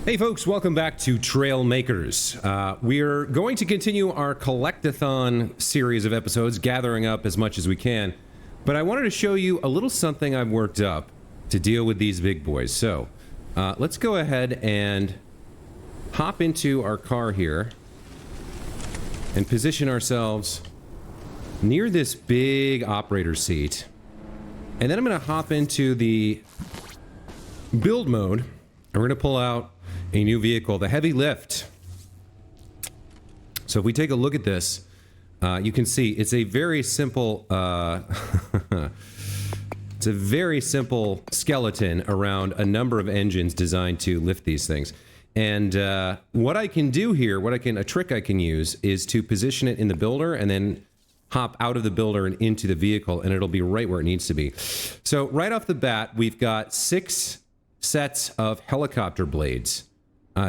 Hey folks, welcome back to Trailmakers. We're going to continue our collectathon series of episodes, gathering up as much as we can. But I wanted to show you a little something I've worked up to deal with these big boys. So, let's go ahead and hop into our car here and position ourselves near this big operator seat. And then I'm going to hop into the build mode, and we're going to pull out a new vehicle, the heavy lift. So if we take a look at this, you can see it's a very simple it's a very simple skeleton around a number of engines designed to lift these things. And what I can do here, a trick I can use is to position it in the builder and then hop out of the builder and into the vehicle, and it'll be right where it needs to be. So right off the bat, we've got 6 sets of helicopter blades.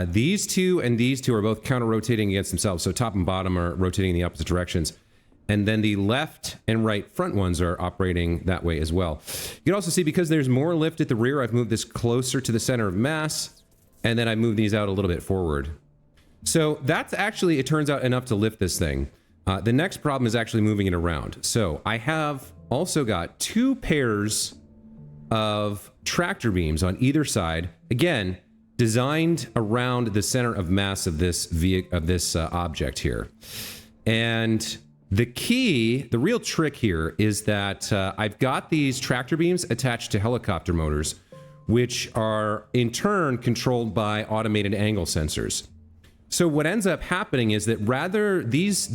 These two and these two are both counter-rotating against themselves, so top and bottom are rotating in the opposite directions. And then the left and right front ones are operating that way as well. You can also see, because there's more lift at the rear, I've moved this closer to the center of mass, and then I moved these out a little bit forward. So that's actually, it turns out, enough to lift this thing. The next problem is actually moving it around. So I have also got 2 pairs of tractor beams on either side, again, designed around the center of mass of this object here. And the real trick here is that I've got these tractor beams attached to helicopter motors, which are in turn controlled by automated angle sensors. So what ends up happening is that rather these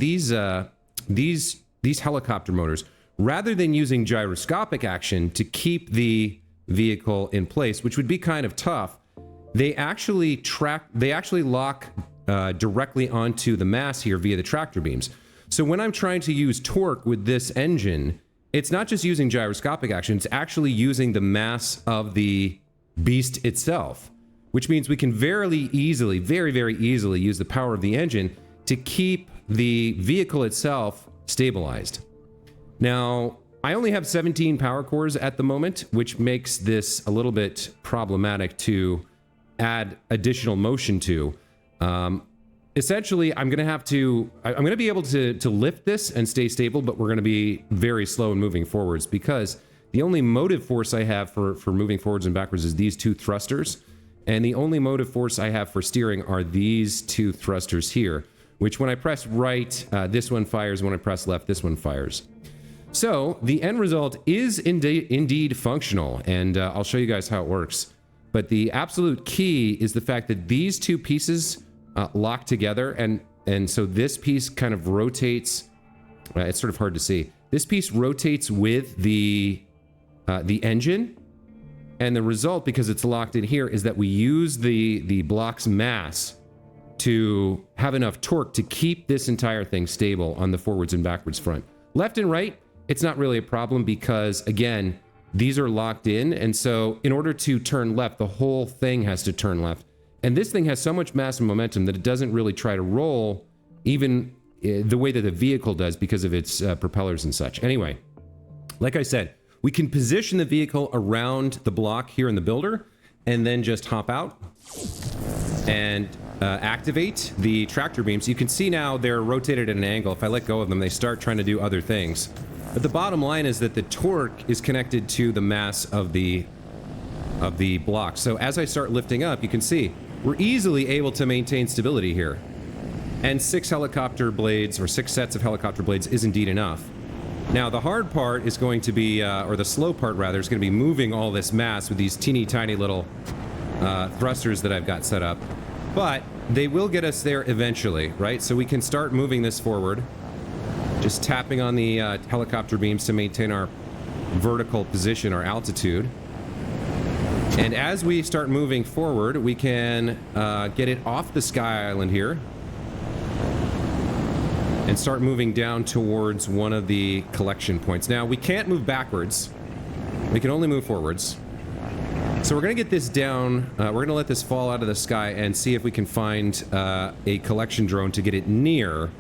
helicopter motors, rather than using gyroscopic action to keep the vehicle in place, which would be kind of tough, they actually lock directly onto the mass here via the tractor beams. So when I'm trying to use torque with this engine, it's not just using gyroscopic action, it's actually using the mass of the beast itself, which means we can very easily use the power of the engine to keep the vehicle itself stabilized. Now, I only have 17 power cores at the moment, which makes this a little bit problematic to add additional motion to. Essentially, I'm going to be able to lift this and stay stable, but we're going to be very slow in moving forwards, because the only motive force I have for moving forwards and backwards is these 2 thrusters. And the only motive force I have for steering are these 2 thrusters here, which when I press right, this one fires. When I press left, this one fires. So the end result is indeed functional, and I'll show you guys how it works. But the absolute key is the fact that these 2 pieces lock together, and so this piece kind of rotates. It's sort of hard to see. This piece rotates with the engine, and the result, because it's locked in here, is that we use the block's mass to have enough torque to keep this entire thing stable on the forwards and backwards front. Left and right, it's not really a problem, because again, these are locked in, and so in order to turn left, the whole thing has to turn left. And this thing has so much mass and momentum that it doesn't really try to roll even the way that the vehicle does, because of its propellers and such. Anyway, like I said, we can position the vehicle around the block here in the builder, and then just hop out and activate the tractor beams. You can see now they're rotated at an angle. If I let go of them, they start trying to do other things. But the bottom line is that the torque is connected to the mass of the block. So as I start lifting up, you can see we're easily able to maintain stability here. And 6 helicopter blades, or 6 sets of helicopter blades, is indeed enough. Now the hard part is going to be, or the slow part rather, is going to be moving all this mass with these teeny tiny little thrusters that I've got set up. But they will get us there eventually, right? So we can start moving this forward. Just tapping on the helicopter beams to maintain our vertical position, our altitude. And as we start moving forward, we can get it off the sky island here and start moving down towards one of the collection points. Now, we can't move backwards. We can only move forwards. So we're going to get this down. We're going to let this fall out of the sky and see if we can find a collection drone to get it near,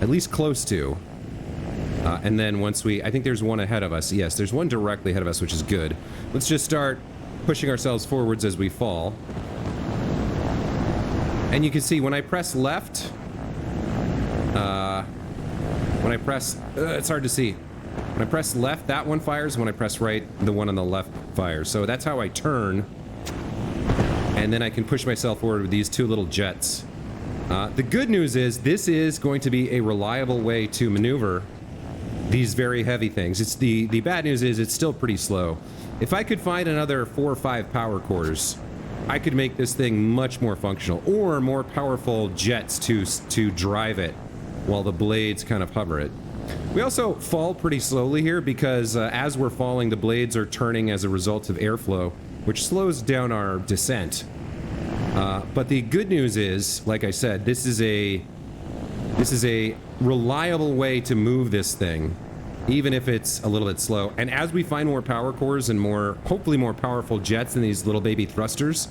at least close to. And then once I think there's one ahead of us. Yes, there's one directly ahead of us, which is good. Let's just start pushing ourselves forwards as we fall. And you can see when I press left, it's hard to see. When I press left, that one fires. When I press right, the one on the left fires. So that's how I turn. And then I can push myself forward with these two little jets. The good news is this is going to be a reliable way to maneuver these very heavy things. It's the bad news is it's still pretty slow. If I could find another 4 or 5 power cores, I could make this thing much more functional, or more powerful jets to drive it while the blades kind of hover it. We also fall pretty slowly here because as we're falling, the blades are turning as a result of airflow, which slows down our descent. But the good news is, like I said, this is a reliable way to move this thing, even if it's a little bit slow. And as we find more power cores and more, hopefully more powerful jets than these little baby thrusters,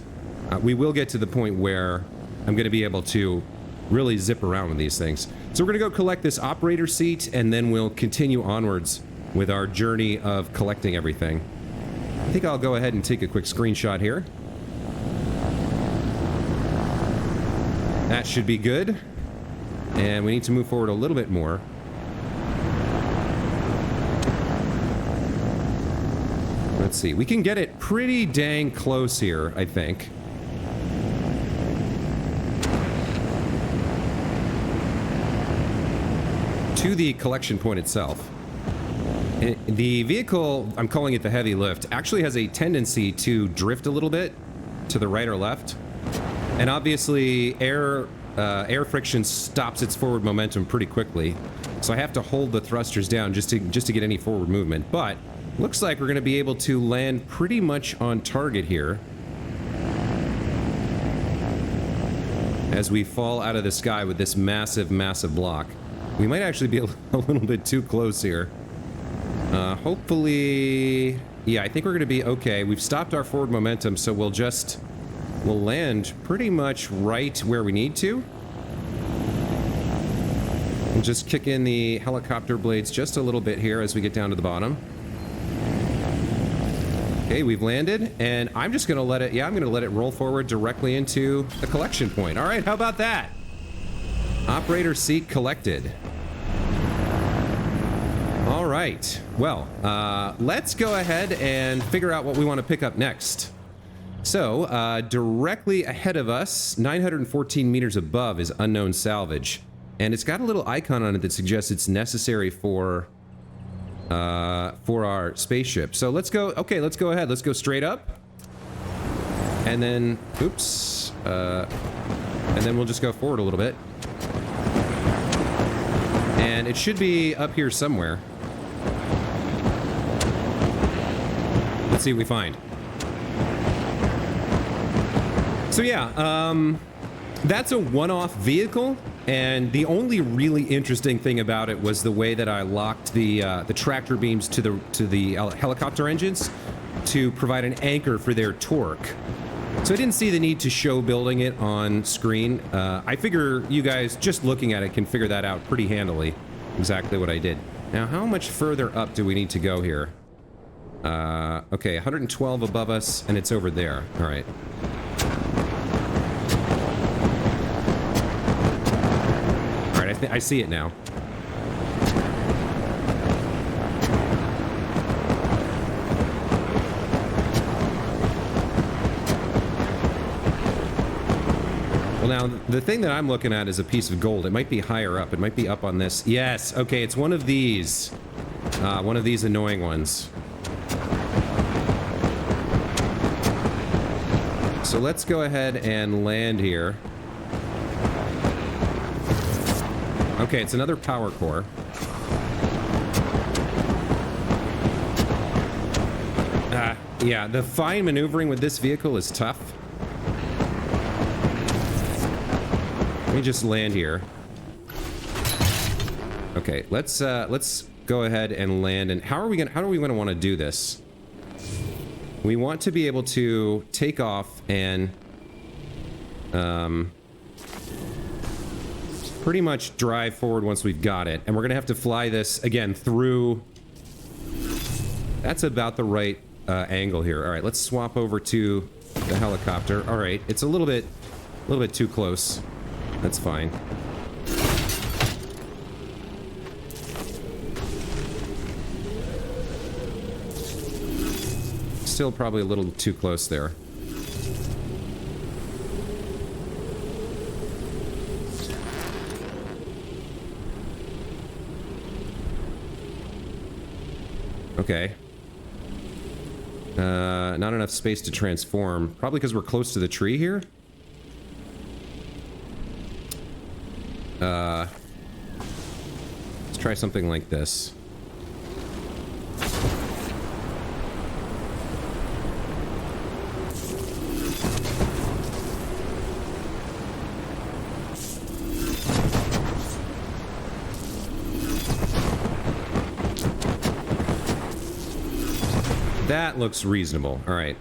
we will get to the point where I'm going to be able to really zip around with these things. So we're going to go collect this operator seat, and then we'll continue onwards with our journey of collecting everything. I think I'll go ahead and take a quick screenshot here. That should be good. And we need to move forward a little bit more. Let's see. We can get it pretty dang close here, I think. To the collection point itself. The vehicle, I'm calling it the heavy lift, actually has a tendency to drift a little bit to the right or left. And obviously air friction stops its forward momentum pretty quickly. So I have to hold the thrusters down just to get any forward movement. But looks like we're going to be able to land pretty much on target here as we fall out of the sky with this massive, massive block. We might actually be a little bit too close here. Hopefully... Yeah, I think we're going to be okay. We've stopped our forward momentum, so we'll land pretty much right where we need to. And just kick in the helicopter blades just a little bit here as we get down to the bottom. Okay, we've landed, and I'm just going to let it... Yeah, I'm going to let it roll forward directly into the collection point. All right, how about that? Operator seat collected. All right. Well, let's go ahead and figure out what we want to pick up next. So, directly ahead of us, 914 meters above, is unknown salvage. And it's got a little icon on it that suggests it's necessary for our spaceship. So let's go... Okay, let's go ahead. Let's go straight up. And then... Oops. And then we'll just go forward a little bit. And it should be up here somewhere. Let's see what we find. So yeah, that's a one-off vehicle, and the only really interesting thing about it was the way that I locked the tractor beams to the helicopter engines to provide an anchor for their torque. So I didn't see the need to show building it on screen. I figure you guys, just looking at it, can figure that out pretty handily, exactly what I did. Now, how much further up do we need to go here? Okay, 112 above us, and it's over there. All right. All right, I see it now. Well, now, the thing that I'm looking at is a piece of gold. It might be higher up. It might be up on this. Yes, okay, it's one of these. One of these annoying ones. So let's go ahead and land here. Okay, it's another power core. Yeah, the fine maneuvering with this vehicle is tough. Let me just land here. Okay, let's go ahead and land. And how do we going to want to do this? We want to be able to take off and pretty much drive forward once we've got it. And we're going to have to fly this again through. That's about the right angle here. All right, let's swap over to the helicopter. All right, it's a little bit A little bit too close. That's fine. Still probably a little too close there. Okay. Not enough space to transform. Probably because we're close to the tree here. Let's try something like this. That looks reasonable. All right.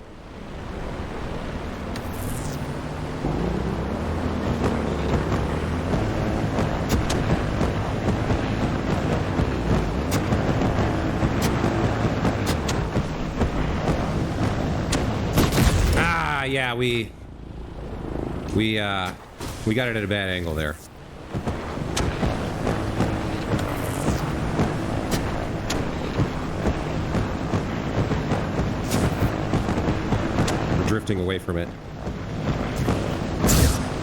Ah, yeah, we got it at a bad angle there. Drifting away from it.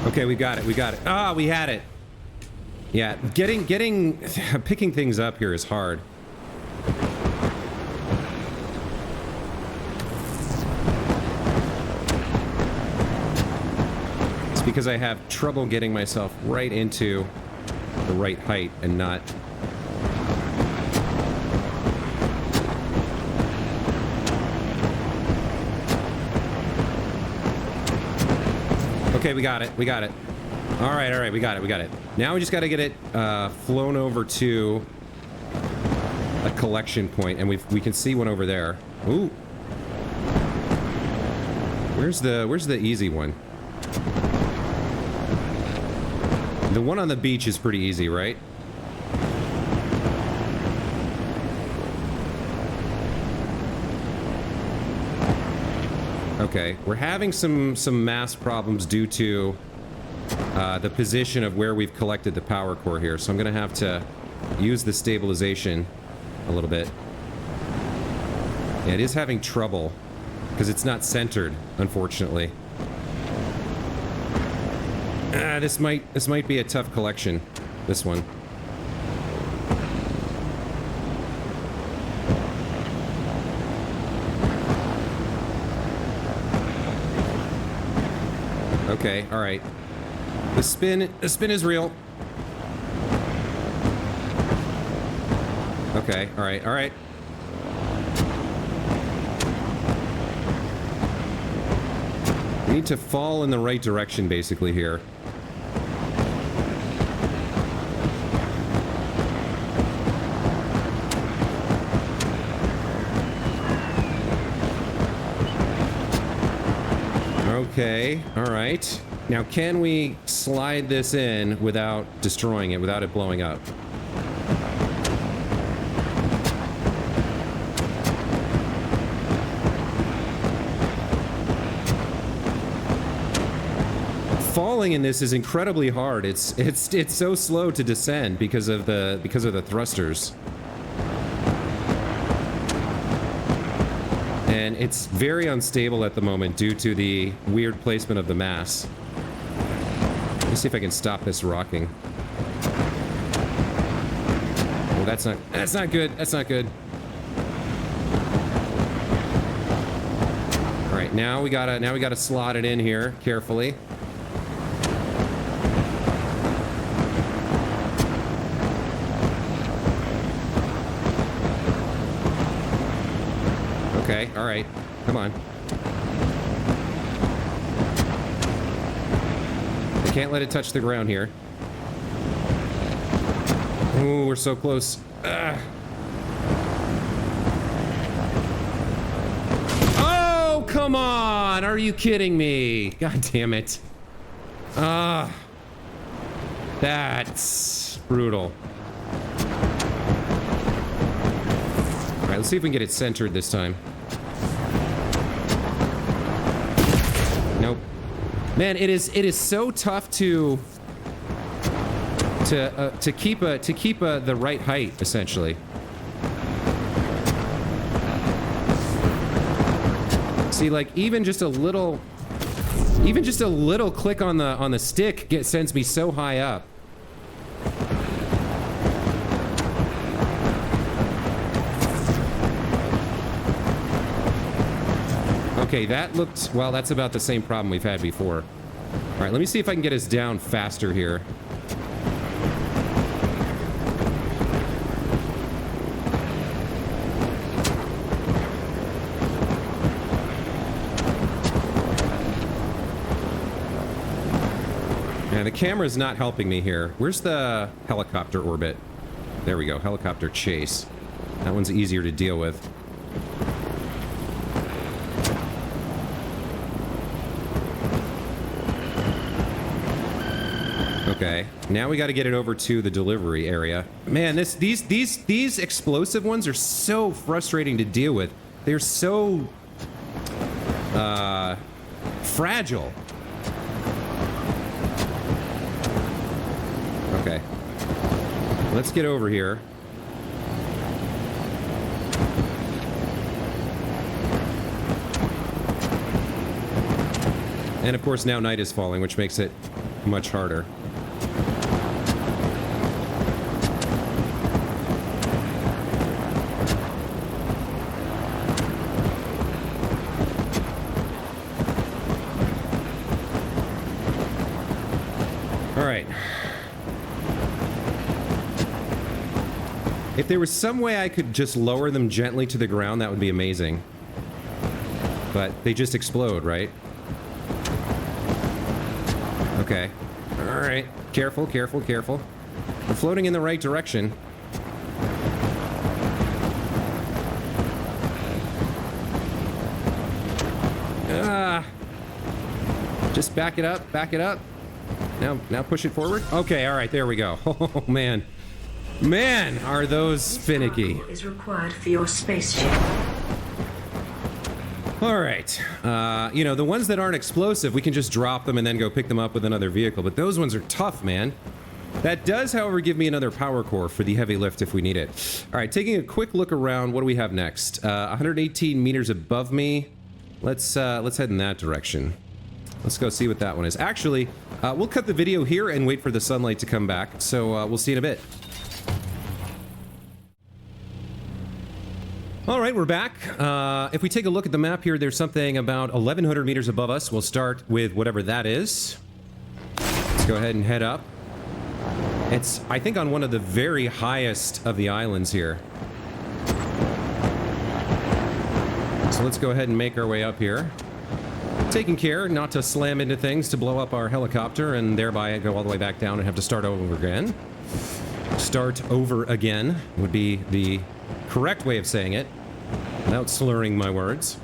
Okay, we got it. We got it. Ah, we had it. Yeah, picking things up here is hard. It's because I have trouble getting myself right into the right height and not... Okay, we got it. We got it. All right, we got it. We got it. Now we just got to get it flown over to a collection point, and we can see one over there. Ooh. Where's the easy one? The one on the beach is pretty easy, right? Okay, we're having some mass problems due to the position of where we've collected the power core here, so I'm gonna have to use the stabilization a little bit. Yeah, it is having trouble because it's not centered, unfortunately. This might be a tough collection, this one. Okay, all right. The spin is real. Okay, all right, all right. We need to fall in the right direction, basically, here. Okay, all right. Now, can we slide this in without destroying it, without it blowing up? Falling in this is incredibly hard. It's so slow to descend because of the thrusters. And it's very unstable at the moment due to the weird placement of the mass. Let's see if I can stop this rocking. Well, that's not good. That's not good. All right, now we gotta slot it in here carefully. Okay, all right. Come on. I can't let it touch the ground here. Ooh, we're so close. Ugh. Oh, come on! Are you kidding me? God damn it. That's brutal. All right, let's see if we can get it centered this time. Nope. Man, it is so tough to keep the right height, essentially. See, like even just a little click on the stick sends me so high up. Okay, that looked, well, that's about the same problem we've had before. All right, let me see if I can get us down faster here. And the camera's not helping me here. Where's the helicopter orbit? There we go, helicopter chase. That one's easier to deal with. Okay, now we got to get it over to the delivery area. Man, these explosive ones are so frustrating to deal with. They're so fragile. Okay, let's get over here. And of course now night is falling, which makes it much harder. If there was some way I could just lower them gently to the ground, that would be amazing. But they just explode, right? Okay. Alright. Careful, careful, careful. We're floating in the right direction. Just back it up, back it up. Now push it forward. Okay, alright, there we go. Oh, man. Man, are those finicky. Is required for your spaceship. All right. You know, the ones that aren't explosive, we can just drop them and then go pick them up with another vehicle. But those ones are tough, man. That does, however, give me another power core for the heavy lift if we need it. All right, taking a quick look around. What do we have next? 118 meters above me. Let's head in that direction. Let's go see what that one is. Actually, we'll cut the video here and wait for the sunlight to come back. So we'll see in a bit. All right, we're back. If we take a look at the map here, there's something about 1,100 meters above us. We'll start with whatever that is. Let's go ahead and head up. It's, I think, on one of the very highest of the islands here. So let's go ahead and make our way up here. Taking care not to slam into things to blow up our helicopter and thereby go all the way back down and have to start over again. Start over again would be the correct way of saying it, without slurring my words.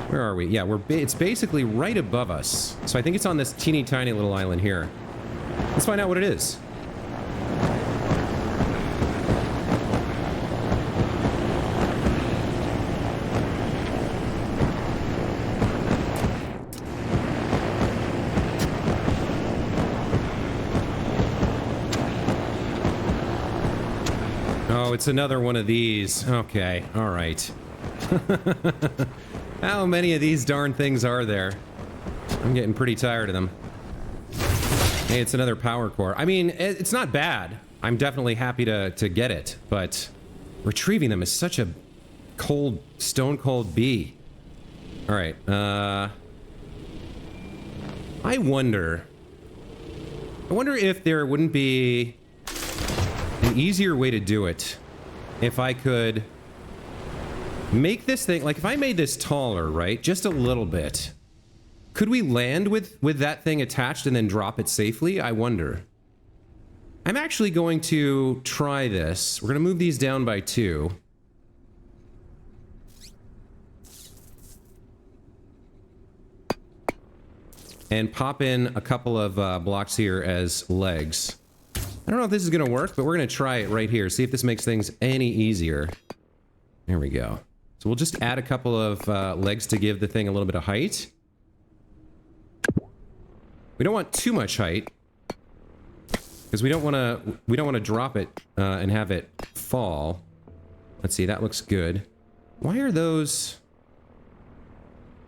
Where are we? Yeah, it's basically right above us. So I think it's on this teeny tiny little island here. Let's find out what it is. Oh, it's another one of these. Okay, all right. How many of these darn things are there? I'm getting pretty tired of them. Hey, it's another power core. I mean, it's not bad. I'm definitely happy to get it, but retrieving them is such a cold, stone cold bee. All right, I wonder if there wouldn't be an easier way to do it if I could make this thing, like if I made this taller, right, just a little bit, could we land with that thing attached and then drop it safely? I wonder. I'm actually going to try this. We're going to move these down by 2. And pop in a couple of blocks here as legs. I don't know if this is going to work, but we're going to try it right here. See if this makes things any easier. There we go. So we'll just add a couple of legs to give the thing a little bit of height. We don't want too much height. Because we don't want to drop it and have it fall. Let's see, that looks good. Why are those...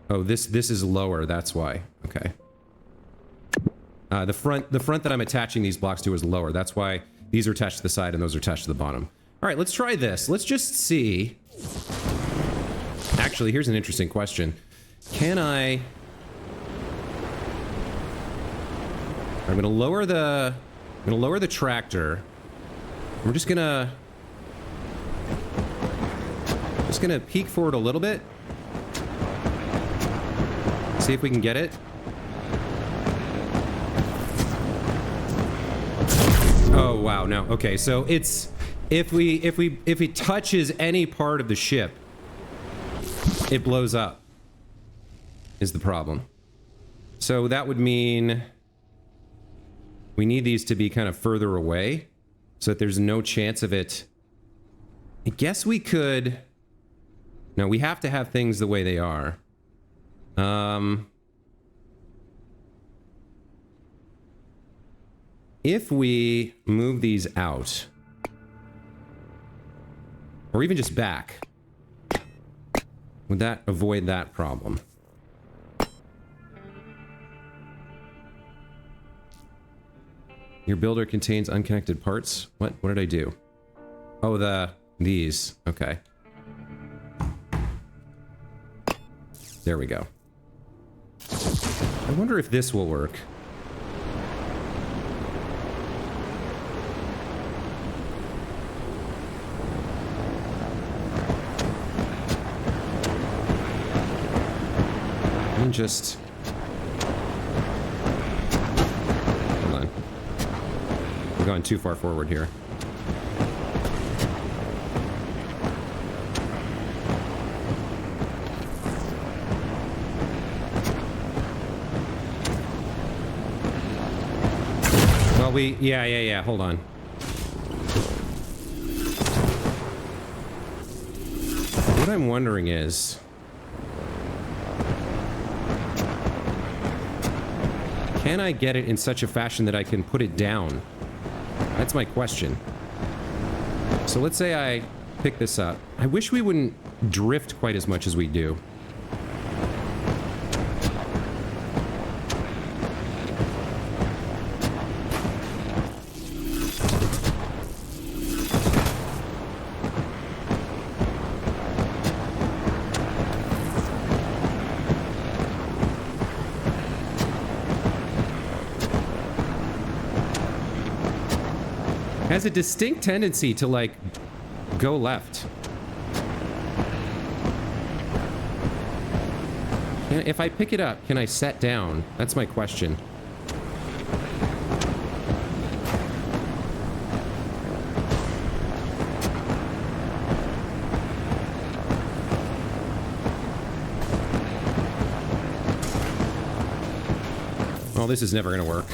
Oh, this is lower, that's why. Okay. The front that I'm attaching these blocks to is lower. That's why these are attached to the side and those are attached to the bottom. All right, let's try this. Let's just see. Actually, here's an interesting question. Can I... I'm gonna lower the tractor. We're just gonna peek forward a little bit. See if we can get it. Oh wow, no. Okay, so it's if it touches any part of the ship, it blows up. Is the problem. So that would mean we need these to be kind of further away so that there's no chance of it. I guess we could... No, we have to have things the way they are. If we move these out, or even just back, would that avoid that problem? Your builder contains unconnected parts? What? What did I do? Oh, these. Okay. There we go. I wonder if this will work. And just... Hold on. We're going too far forward here. Well, yeah, hold on. What I'm wondering is... Can I get it in such a fashion that I can put it down? That's my question. So let's say I pick this up. I wish we wouldn't drift quite as much as we do. Has a distinct tendency to, like, go left. If I pick it up, can I set down? That's my question. Well, this is never gonna work.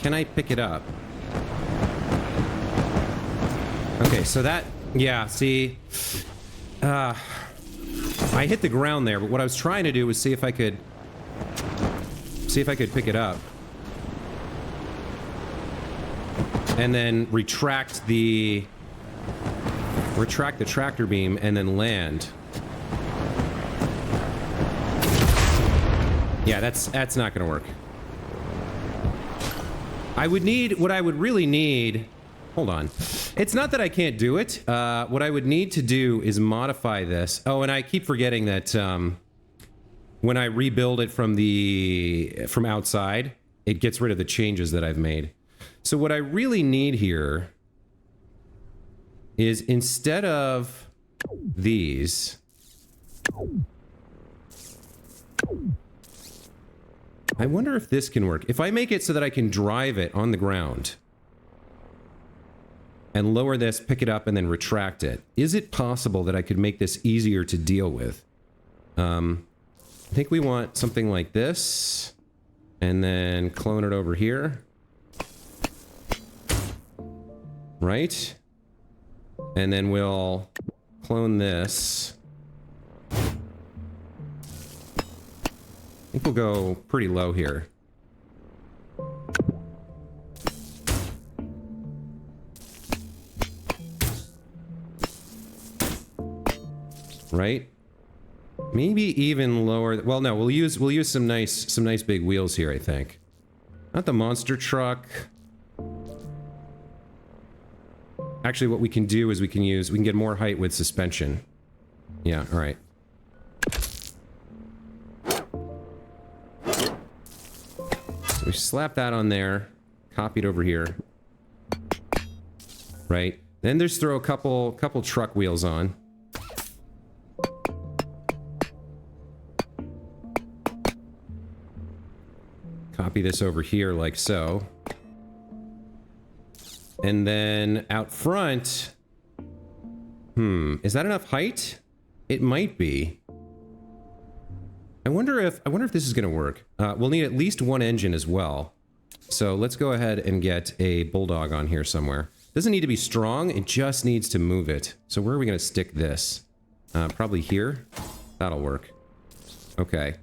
Can I pick it up? Okay, so that, yeah, see, I hit the ground there, but what I was trying to do was see if I could pick it up. And then retract the tractor beam and then land. Yeah, that's not gonna work. What I would really need, hold on. It's not that I can't do it. What I would need to do is modify this. Oh, and I keep forgetting that when I rebuild it from outside, it gets rid of the changes that I've made. So what I really need here is, instead of these, I wonder if this can work. If I make it so that I can drive it on the ground. and lower this, pick it up, and then retract it. Is it possible that I could make this easier to deal with? I think we want something like this, and then clone it over here. Right? And then we'll clone this. I think we'll go pretty low here. Right? Maybe even lower. Well, no, we'll use some nice big wheels here, I think. Not the monster truck. Actually, what we can do is we can get more height with suspension. Yeah, all right. So we slap that on there, copied over here. Right? Then just throw a couple truck wheels on. Copy this over here like so. And then out front... is that enough height? It might be. I wonder if this is going to work. We'll need at least one engine as well. So let's go ahead and get a bulldog on here somewhere. Doesn't need to be strong, it just needs to move it. So where are we going to stick this? Probably here? That'll work. Okay.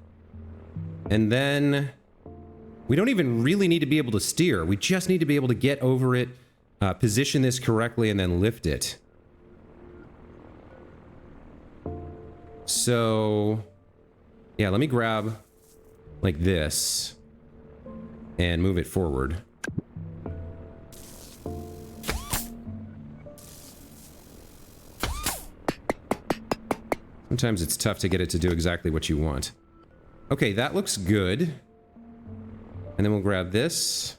And then... we don't even really need to be able to steer. We just need to be able to get over it, position this correctly, and then lift it. So... yeah, let me grab like this and move it forward. Sometimes it's tough to get it to do exactly what you want. Okay, that looks good. And then we'll grab this.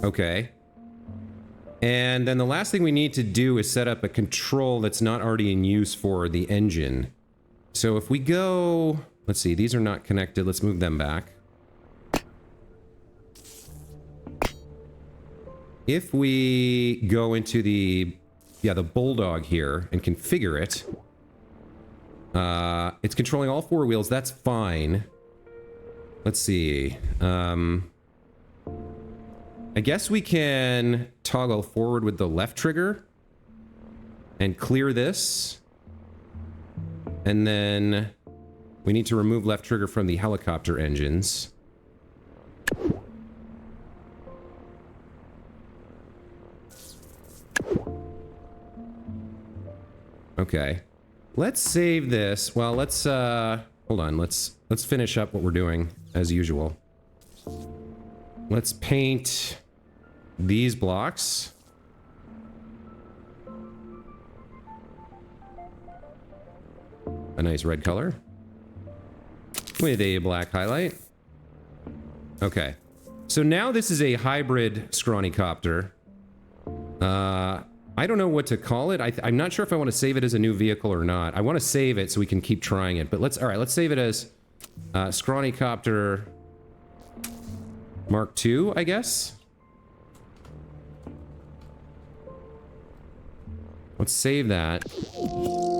Okay. And then the last thing we need to do is set up a control that's not already in use for the engine. So if we go... let's see, these are not connected. Let's move them back. If we go into the bulldog here and configure it, it's controlling all four wheels. That's fine. Let's see. I guess we can toggle forward with the left trigger and clear this. And then we need to remove left trigger from the helicopter engines. Okay. Let's save this. Well, let's hold on. Let's finish up what we're doing as usual. Let's paint these blocks. A nice red color with a black highlight. Okay. So now this is a hybrid scrawny copter. I don't know what to call it. I'm not sure if I want to save it as a new vehicle or not. I want to save it so we can keep trying it. But let's save it as Scrawny Copter Mark II, I guess. Let's save that.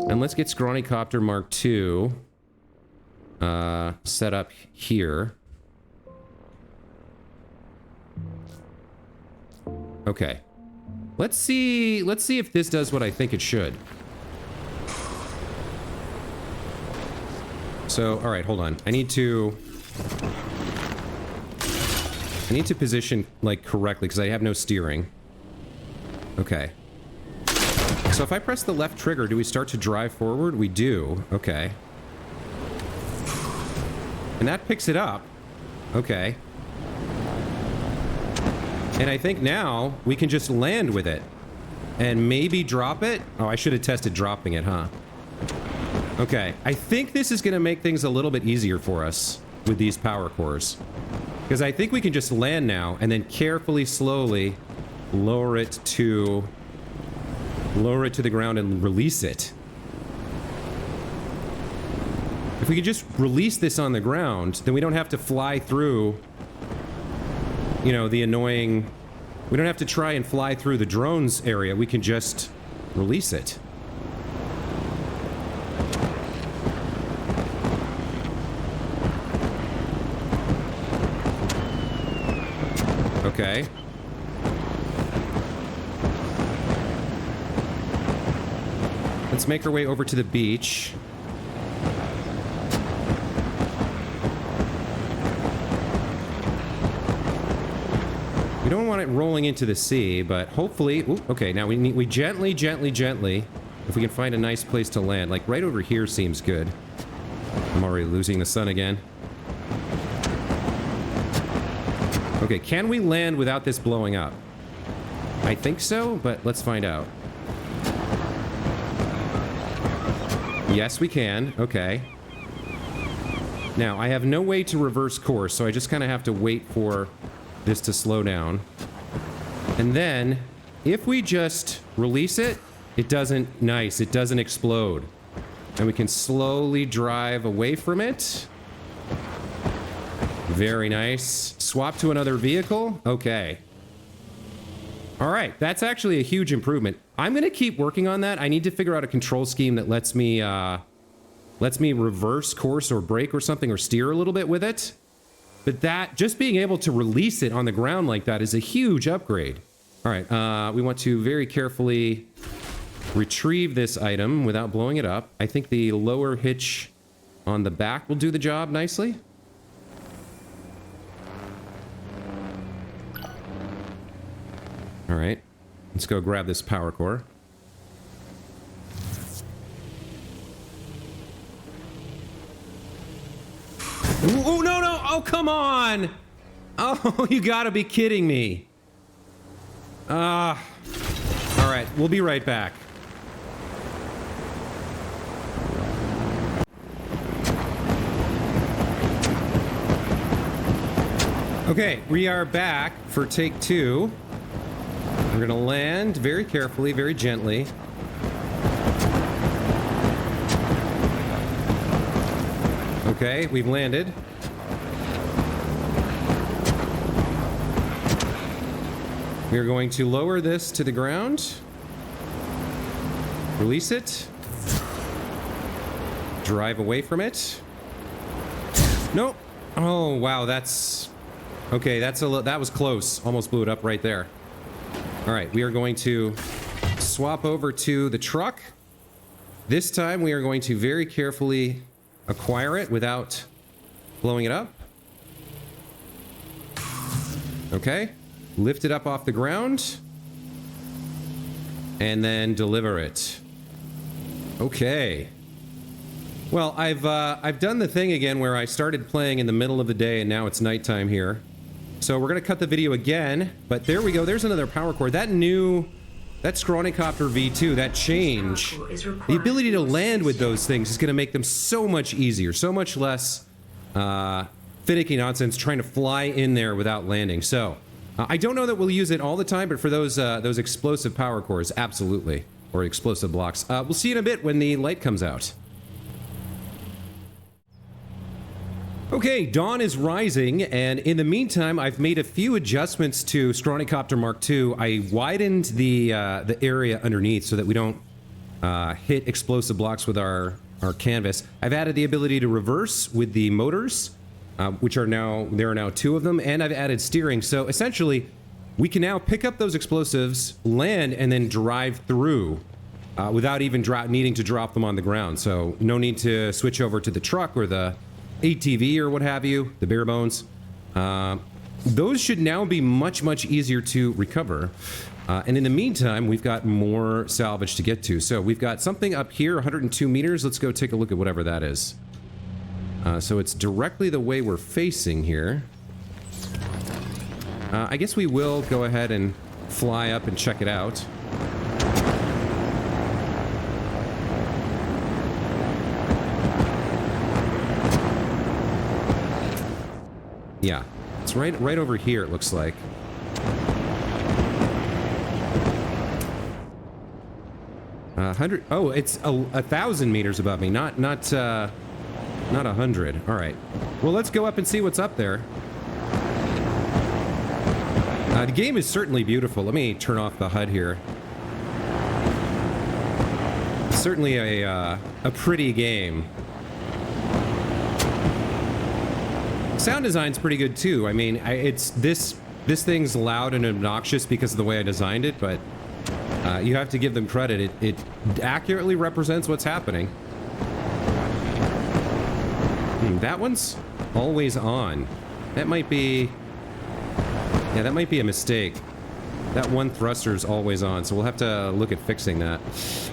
And let's get Scrawny Copter Mark II set up here. Okay. Let's see if this does what I think it should. So, all right, hold on. I need to position like correctly because I have no steering. Okay. So if I press the left trigger, do we start to drive forward? We do. Okay. And that picks it up. Okay. And I think now we can just land with it and maybe drop it. Oh, I should have tested dropping it, huh? Okay. I think this is going to make things a little bit easier for us with these power cores. Because I think we can just land now and then carefully, slowly lower it to the ground and release it. If we could just release this on the ground, then we don't have to fly through, you know, the annoying... We don't have to try and fly through the drones area. We can just release it. Okay. Let's make our way over to the beach. We don't want it rolling into the sea, but hopefully... Ooh, okay, now we gently, if we can find a nice place to land. Like, right over here seems good. I'm already losing the sun again. Okay, can we land without this blowing up? I think so, but let's find out. Yes, we can. Okay. Now, I have no way to reverse course, so I just kind of have to wait for this to slow down. And then, if we just release it, it doesn't explode. And we can slowly drive away from it. Very nice. Swap to another vehicle. Okay. All right, that's actually a huge improvement. I'm going to keep working on that. I need to figure out a control scheme that lets me reverse course or brake or something, or steer a little bit with it. But that, just being able to release it on the ground like that is a huge upgrade. All right, we want to very carefully retrieve this item without blowing it up. I think the lower hitch on the back will do the job nicely. All right, let's go grab this power core. Oh, no, no! Oh, come on! Oh, you gotta be kidding me. All right, we'll be right back. Okay, we are back for take 2. We're gonna land very carefully, very gently. Okay, we've landed. We are going to lower this to the ground. Release it. Drive away from it. Nope. Oh, wow, that's... Okay, that was close. Almost blew it up right there. All right, we are going to swap over to the truck. This time we are going to very carefully acquire it without blowing it up. Okay, lift it up off the ground and then deliver it. Okay. Well, I've done the thing again where I started playing in the middle of the day and now it's nighttime here. So we're going to cut the video again, but there we go. There's another power core. That Scrawnycopter V2, that change, the ability to land with those things is going to make them so much easier, so much less finicky nonsense trying to fly in there without landing. So I don't know that we'll use it all the time, but for those explosive power cores, absolutely, or explosive blocks. We'll see in a bit when the light comes out. Okay, dawn is rising, and in the meantime, I've made a few adjustments to Scrawnycopter Mark II. I widened the area underneath so that we don't hit explosive blocks with our canvas. I've added the ability to reverse with the motors, which are now, there are now 2 of them, and I've added steering. So essentially, we can now pick up those explosives, land, and then drive through without even needing to drop them on the ground. So no need to switch over to the truck or the ATV or what have you, the bare bones. Those should now be much, much easier to recover. And in the meantime, we've got more salvage to get to. So we've got something up here, 102 meters. Let's go take a look at whatever that is. So it's directly the way we're facing here. I guess we will go ahead and fly up and check it out. Yeah, it's right over here, it looks like. Oh, it's 1,000 meters above me, not Not 100. All right. Well, let's go up and see what's up there. The game is certainly beautiful. Let me turn off the HUD here. Certainly a pretty game. Sound design's pretty good too. I mean, it's this thing's loud and obnoxious because of the way I designed it, but you have to give them credit. It accurately represents what's happening. That one's always on. That might be... Yeah, that might be a mistake. That one thruster's always on, so we'll have to look at fixing that.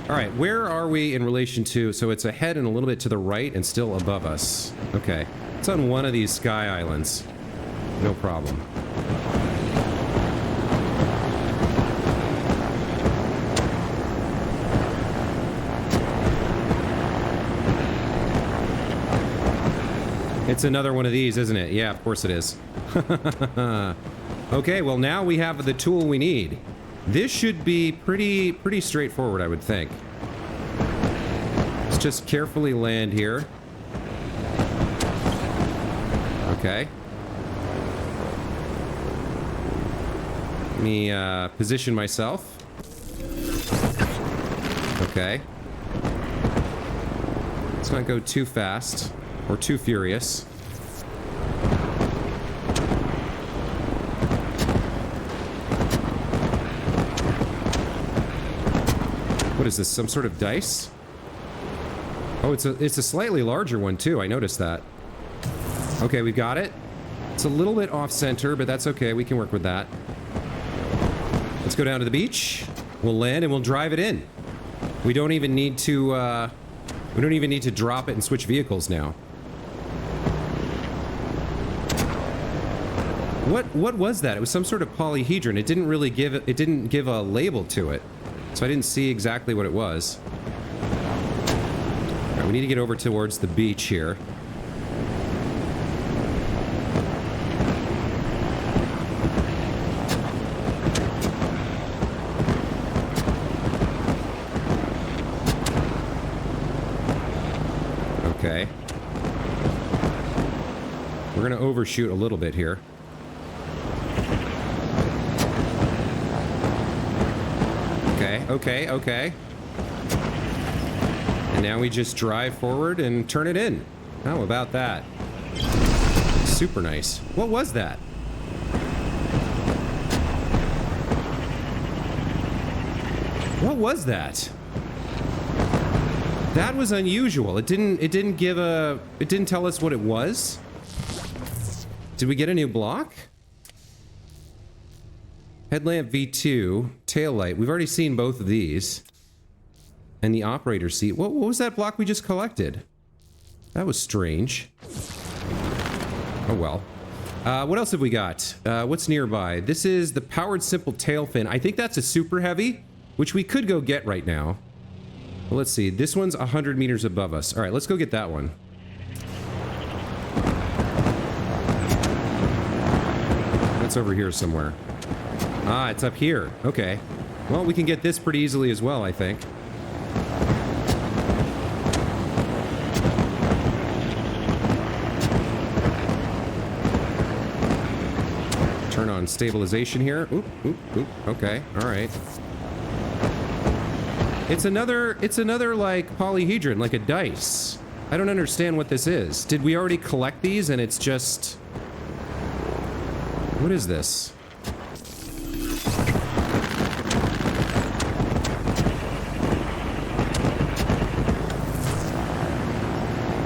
All right, where are we in relation to... So it's ahead and a little bit to the right and still above us. Okay. It's on one of these sky islands. No problem. It's another one of these, isn't it? Yeah, of course it is. Okay, well now we have the tool we need. This should be pretty straightforward, I would think. Let's just carefully land here. Okay. Let me position myself. Okay. Let's not go too fast or too furious. What is this? Some sort of dice? Oh, it's a slightly larger one too. I noticed that. Okay, we got it. It's a little bit off center, but that's okay. We can work with that. Let's go down to the beach. We'll land and we'll drive it in. We don't even need to drop it and switch vehicles now. What was that? It was some sort of polyhedron. It didn't give a label to it. So I didn't see exactly what it was. All right, we need to get over towards the beach here. Okay. We're gonna overshoot a little bit here. Okay. And now we just drive forward and turn it in. How about that? Super nice. What was that? What was that? That was unusual. It didn't tell us what it was. Did we get a new block? Headlamp V2, tail light. We've already seen both of these. And the operator seat. What was that block we just collected? That was strange. Oh well. What else have we got? What's nearby? This is the powered simple tail fin. I think that's a super heavy, which we could go get right now. Well, let's see. This one's 100 meters above us. All right, let's go get that one. That's over here somewhere. Ah, it's up here. Okay. Well, we can get this pretty easily as well, I think. Turn on stabilization here. Oop, oop, oop. Okay. All right. It's another like polyhedron, like a dice. I don't understand what this is. Did we already collect these and it's just... What is this?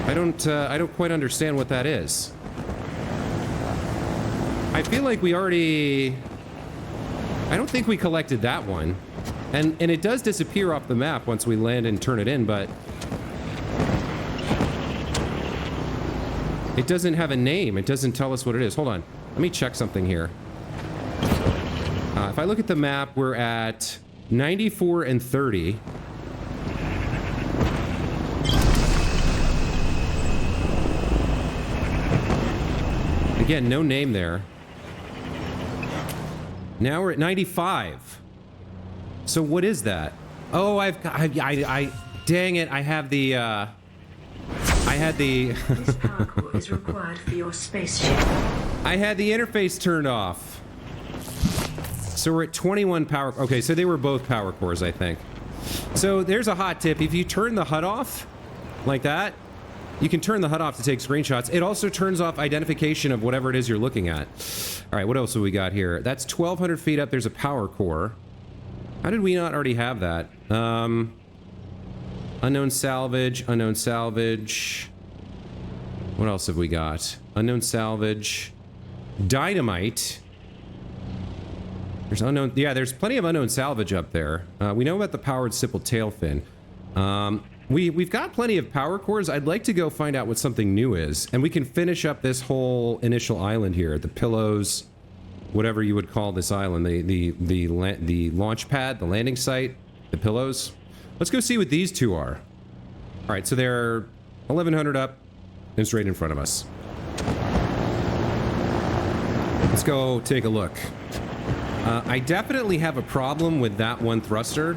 I don't quite understand what that is. I feel like we already... I don't think we collected that one. And it does disappear off the map once we land and turn it in, but... It doesn't have a name. It doesn't tell us what it is. Hold on. Let me check something here. If I look at the map, we're at 94 and 30. Again, no name there. Now we're at 95. So what is that? Oh, dang it, I have the, I had the This power core is required for your spaceship. I had the interface turned off. So we're at 21 power. Okay, so they were both power cores, I think. So there's a hot tip. If you turn the HUD off like that, you can turn the HUD off to take screenshots. It also turns off identification of whatever it is you're looking at. All right, what else have we got here? That's 1,200 feet up. There's a power core. How did we not already have that? Unknown salvage, unknown salvage. What else have we got? Unknown salvage. Dynamite. There's unknown... Yeah, there's plenty of unknown salvage up there. We know about the powered Sipple tail fin. We've got plenty of power cores. I'd like to go find out what something new is. And we can finish up this whole initial island here. The pillows, whatever you would call this island. The launch pad, the landing site, the pillows. Let's go see what these two are. All right, so they're 1,100 up and straight in front of us. Let's go take a look. I definitely have a problem with that one thruster.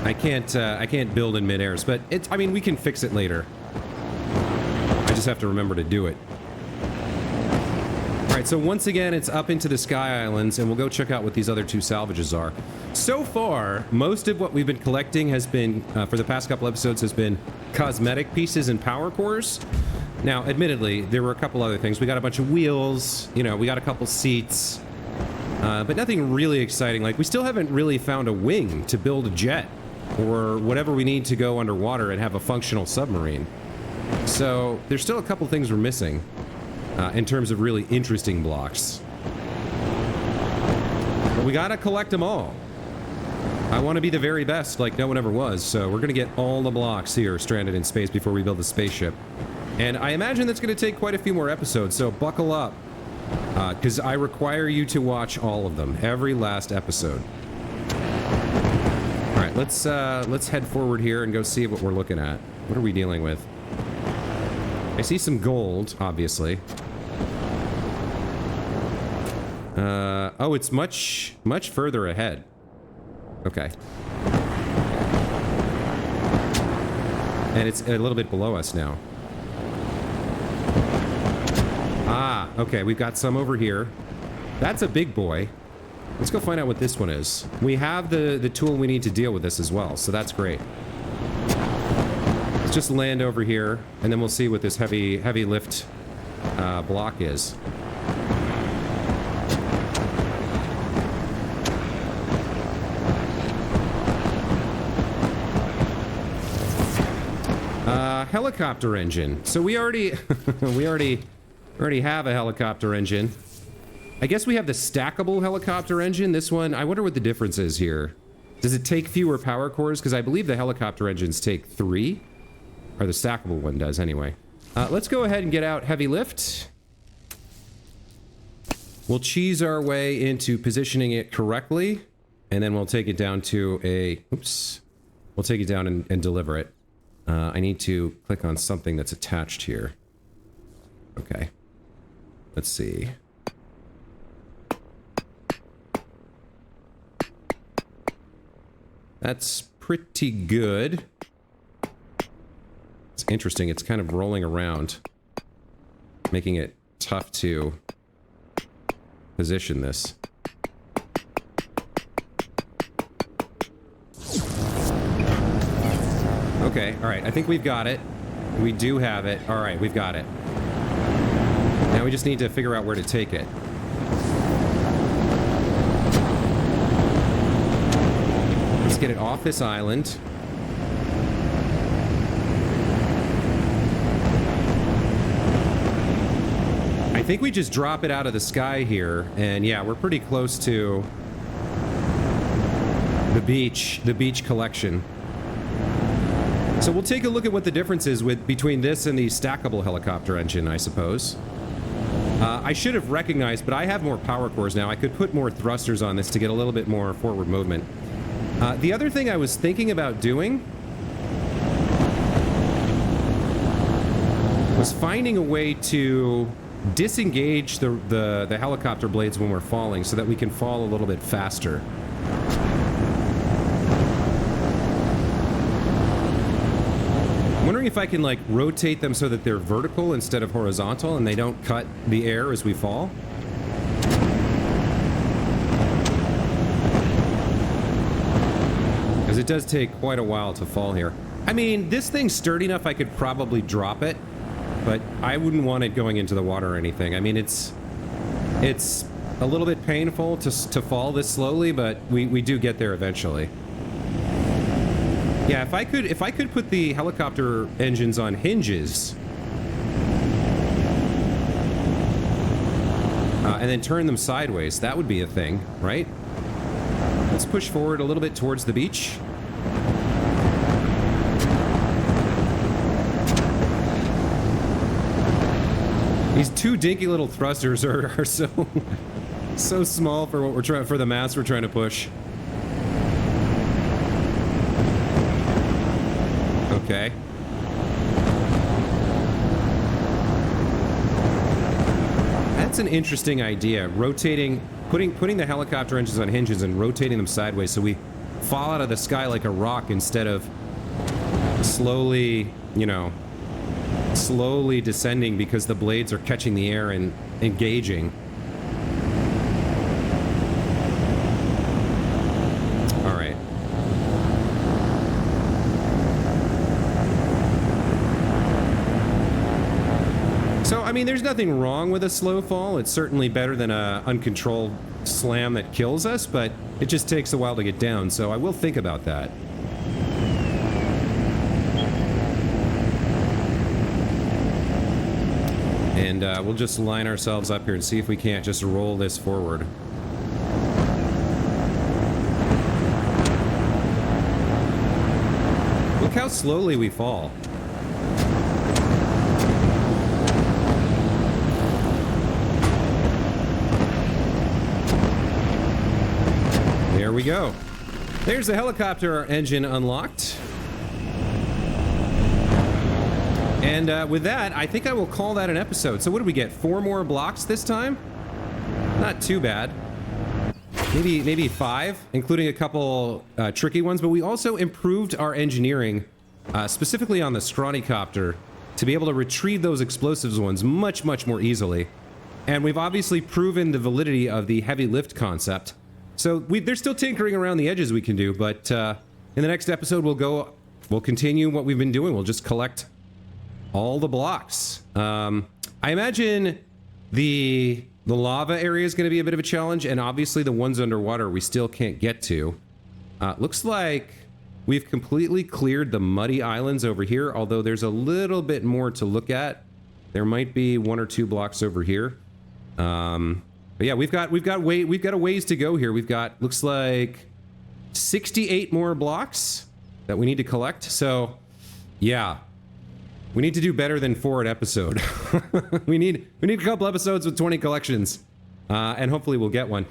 I can't build in mid-airs, but I mean, we can fix it later. I just have to remember to do it. All right, so once again, it's up into the Sky Islands, and we'll go check out what these other two salvages are. So far, most of what we've been collecting has been, for the past couple episodes, has been cosmetic pieces and power cores. Now, admittedly, there were a couple other things. We got a bunch of wheels, you know, we got a couple seats, but nothing really exciting. Like, we still haven't really found a wing to build a jet or whatever we need to go underwater and have a functional submarine. So there's still a couple things we're missing in terms of really interesting blocks. But we gotta collect them all. I want to be the very best like no one ever was, so we're gonna get all the blocks here stranded in space before we build the spaceship. And I imagine that's gonna take quite a few more episodes, so buckle up. Because I require you to watch all of them, every last episode. All right, let's head forward here and go see what we're looking at. What are we dealing with? I see some gold, obviously. Oh, it's much further ahead. Okay. And it's a little bit below us now. Ah, okay, we've got some over here. That's a big boy. Let's go find out what this one is. We have the tool we need to deal with this as well, so that's great. Let's just land over here, and then we'll see what this heavy lift block is. Helicopter engine. So we already we already have a helicopter engine. I guess we have the stackable helicopter engine. This one, I wonder what the difference is here. Does it take fewer power cores? Because I believe the helicopter engines take 3. Or the stackable one does, anyway. Let's go ahead and get out heavy lift. We'll cheese our way into positioning it correctly. And then we'll take it down to a... Oops. We'll take it down and deliver it. I need to click on something that's attached here. Okay. Let's see. That's pretty good. It's interesting. It's kind of rolling around, making it tough to position this. Okay, all right. I think we've got it. We do have it. All right, we've got it. Now we just need to figure out where to take it. Let's get it off this island. I think we just drop it out of the sky here, and yeah, we're pretty close to the beach collection. So we'll take a look at what the difference is between this and the stackable helicopter engine, I suppose. I should have recognized, but I have more power cores now. I could put more thrusters on this to get a little bit more forward movement. The other thing I was thinking about doing was finding a way to disengage the helicopter blades when we're falling so that we can fall a little bit faster. I'm wondering if I can like rotate them so that they're vertical instead of horizontal and they don't cut the air as we fall. Because it does take quite a while to fall here. I mean, this thing's sturdy enough I could probably drop it, but I wouldn't want it going into the water or anything. I mean, it's a little bit painful to fall this slowly, but we do get there eventually. Yeah, if I could put the helicopter engines on hinges and then turn them sideways, that would be a thing, right? Let's push forward a little bit towards the beach. These two dinky little thrusters are so small for what we're trying, for the mass we're trying to push. Okay. That's an interesting idea. Rotating, putting the helicopter engines on hinges and rotating them sideways so we fall out of the sky like a rock instead of slowly, you know, slowly descending because the blades are catching the air and engaging. All right. So, I mean, there's nothing wrong with a slow fall. It's certainly better than a uncontrolled slam that kills us, but it just takes a while to get down, so I will think about that. And we'll just line ourselves up here and see if we can't just roll this forward. Look how slowly we fall. There we go. There's the helicopter engine unlocked. And with that, I think I will call that an episode. So what did we get? 4 more blocks this time? Not too bad. Maybe 5, including a couple tricky ones. But we also improved our engineering, specifically on the Scrawnycopter, to be able to retrieve those explosives ones much more easily. And we've obviously proven the validity of the heavy lift concept. So they're still tinkering around the edges we can do, but in the next episode we'll continue what we've been doing. We'll just collect all the blocks. I imagine the lava area is going to be a bit of a challenge, and obviously the ones underwater we still can't get to. Looks like we've completely cleared the muddy islands over here, although there's a little bit more to look at. There might be 1 or 2 blocks over here. But yeah, we've got a ways to go here. We've got, looks like 68 more blocks that we need to collect. So yeah, we need to do better than 4 an episode. we need a couple episodes with 20 collections, and hopefully we'll get one.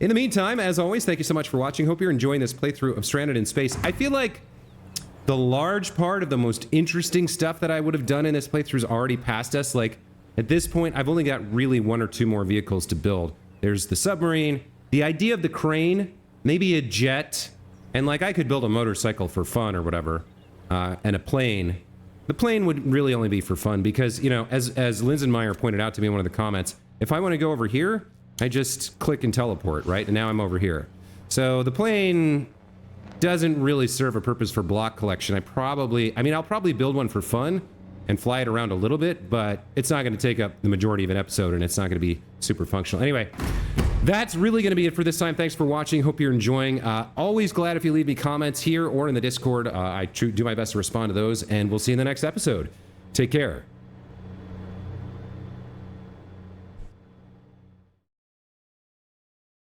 In the meantime, as always, thank you so much for watching. Hope you're enjoying this playthrough of Stranded in Space. I feel like the large part of the most interesting stuff that I would have done in this playthrough is already past us. Like, at this point, I've only got really 1 or 2 more vehicles to build. There's the submarine, the idea of the crane, maybe a jet, and like I could build a motorcycle for fun or whatever, and a plane. The plane would really only be for fun because, you know, as Linsenmeyer pointed out to me in one of the comments, if I want to go over here, I just click and teleport, right? And now I'm over here. So the plane doesn't really serve a purpose for block collection. I'll probably build one for fun and fly it around a little bit, but it's not going to take up the majority of an episode, and it's not going to be super functional. Anyway, that's really going to be it for this time. Thanks for watching. Hope you're enjoying. Always glad if you leave me comments here or in the Discord. I do my best to respond to those, and we'll see you in the next episode. Take care.